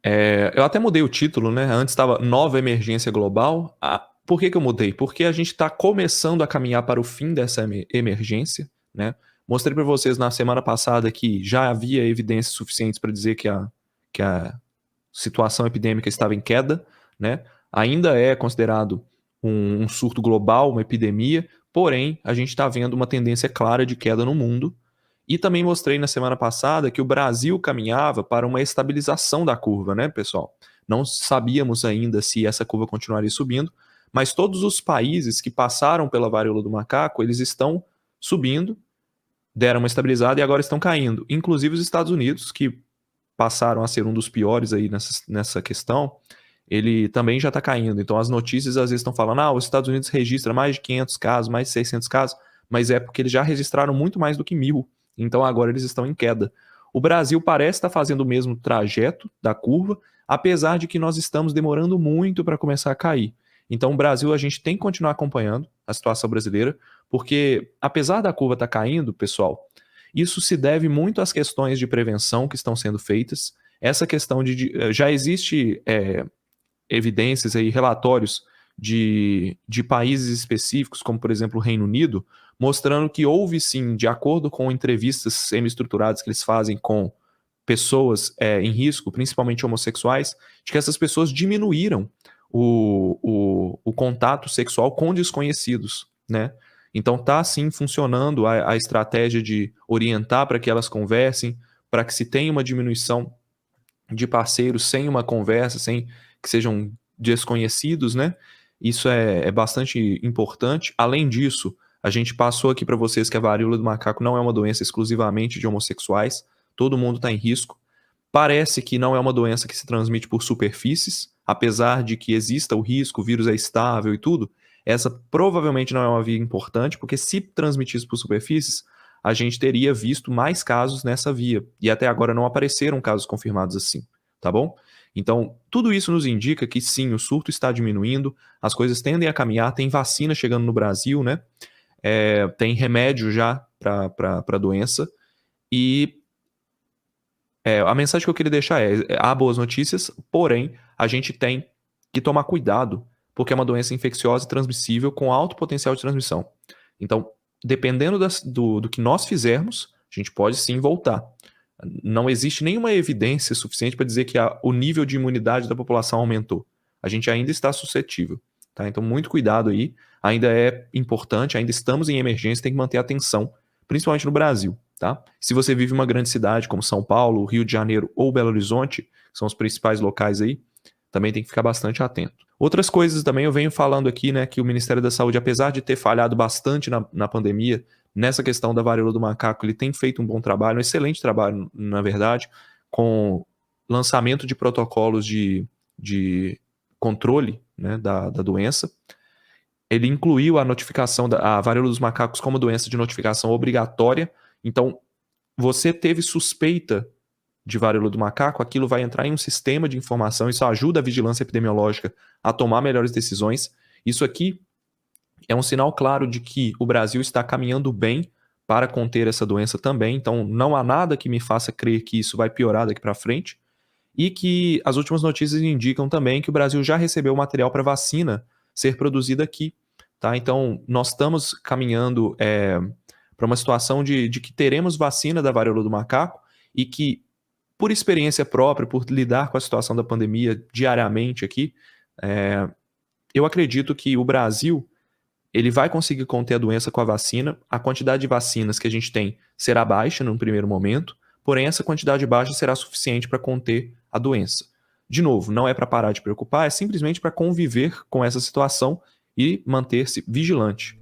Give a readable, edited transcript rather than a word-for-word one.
Eu até mudei o título, né, antes estava Nova Emergência Global. Por que que eu mudei? Porque a gente está começando a caminhar para o fim dessa emergência, né. Mostrei para vocês na semana passada que já havia evidências suficientes para dizer que a situação epidêmica estava em queda, né. Ainda é considerado um surto global, uma epidemia, porém a gente está vendo uma tendência clara de queda no mundo. E também mostrei na semana passada que o Brasil caminhava para uma estabilização da curva, né, pessoal? Não sabíamos ainda se essa curva continuaria subindo, mas todos os países que passaram pela varíola do macaco, eles estão subindo, deram uma estabilizada e agora estão caindo. Inclusive os Estados Unidos, que passaram a ser um dos piores aí nessa questão, ele também já está caindo. Então as notícias às vezes estão falando, os Estados Unidos registra mais de 500 casos, mais de 600 casos, mas é porque eles já registraram muito mais do que 1.000. Então agora eles estão em queda. O Brasil parece estar fazendo o mesmo trajeto da curva, apesar de que nós estamos demorando muito para começar a cair. Então o Brasil, a gente tem que continuar acompanhando a situação brasileira, porque apesar da curva estar caindo, pessoal, isso se deve muito às questões de prevenção que estão sendo feitas. Essa questão já existe evidências aí, relatórios de países específicos, como por exemplo o Reino Unido, mostrando que houve sim, de acordo com entrevistas semi-estruturadas que eles fazem com pessoas em risco, principalmente homossexuais, de que essas pessoas diminuíram o contato sexual com desconhecidos, né? Então tá sim funcionando a estratégia de orientar para que elas conversem, para que se tenha uma diminuição de parceiros sem uma conversa, sem que sejam desconhecidos, né? Isso é bastante importante. Além disso, a gente passou aqui para vocês que a varíola do macaco não é uma doença exclusivamente de homossexuais, todo mundo está em risco. Parece que não é uma doença que se transmite por superfícies, apesar de que exista o risco, o vírus é estável e tudo, essa provavelmente não é uma via importante, porque se transmitisse por superfícies, a gente teria visto mais casos nessa via. E até agora não apareceram casos confirmados assim, tá bom? Então, tudo isso nos indica que sim, o surto está diminuindo, as coisas tendem a caminhar, tem vacina chegando no Brasil, né? Tem remédio já para a doença. E a mensagem que eu queria deixar há boas notícias, porém, a gente tem que tomar cuidado, porque é uma doença infecciosa e transmissível com alto potencial de transmissão. Então, dependendo do que nós fizermos, a gente pode sim voltar. Não existe nenhuma evidência suficiente para dizer que o nível de imunidade da população aumentou. A gente ainda está suscetível. Tá? Então, muito cuidado aí. Ainda é importante, ainda estamos em emergência, tem que manter a atenção, principalmente no Brasil. Tá? Se você vive em uma grande cidade como São Paulo, Rio de Janeiro ou Belo Horizonte, que são os principais locais aí, também tem que ficar bastante atento. Outras coisas também eu venho falando aqui, né, que o Ministério da Saúde, apesar de ter falhado bastante na pandemia, nessa questão da varíola do macaco, ele tem feito um bom trabalho, um excelente trabalho, na verdade, com lançamento de protocolos de controle, né, da doença. Ele incluiu a notificação a varíola dos macacos como doença de notificação obrigatória. Então, você teve suspeita de varíola do macaco, aquilo vai entrar em um sistema de informação, isso ajuda a vigilância epidemiológica a tomar melhores decisões. Isso aqui é um sinal claro de que o Brasil está caminhando bem para conter essa doença também, então não há nada que me faça crer que isso vai piorar daqui para frente, e que as últimas notícias indicam também que o Brasil já recebeu material para vacina ser produzida aqui, tá? Então nós estamos caminhando para uma situação de que teremos vacina da varíola do macaco e que, por experiência própria, por lidar com a situação da pandemia diariamente aqui, eu acredito que o Brasil ele vai conseguir conter a doença com a vacina. A quantidade de vacinas que a gente tem será baixa num primeiro momento, porém essa quantidade baixa será suficiente para conter a doença. De novo, não é para parar de preocupar, é simplesmente para conviver com essa situação e manter-se vigilante.